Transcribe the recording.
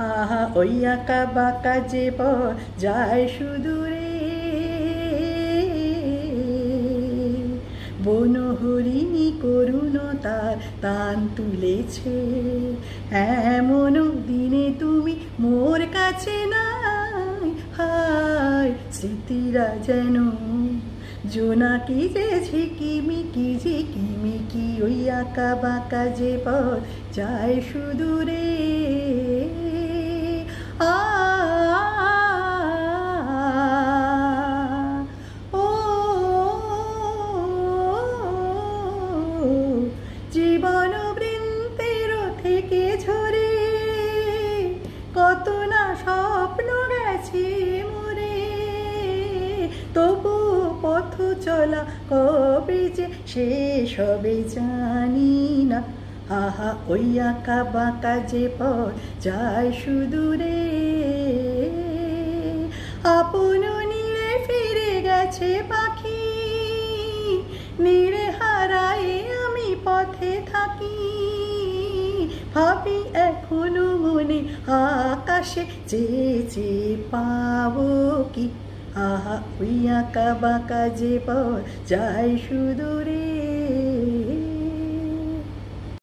আহা ওই আঁকা বাঁকা যে পথ যায় সুদূরে, বনহরিণী করুণতার টান তুলেছে। এমন দিনে তুমি মোর কাছে নাই, হায় স্মৃতিরা যেন জোনাকি যে ঝিকিমিকি ঝিকিমিকি, ওই আঁকা বাঁকা যে পথ যায় সুদূরে। আ ও জীবন বৃন্তের থেকে ঝরে কত না স্বপ্ন গেছে মোরে, তবু পথ চলা কবে যে শেষ হবে জানি না। আহা ওই আঁকা বাঁকা যে পথ যায় সুদূরে, আপন নীড়ে ফিরে গেছে পাখি, নীড়ে হারায়ে আমি পথে থাকি। ভাবি এখনো মনে আকাশে চেয়ে চেয়ে পাবো কি, আহা ওই আঁকা বাঁকা যে পথ যায় সুদূরে।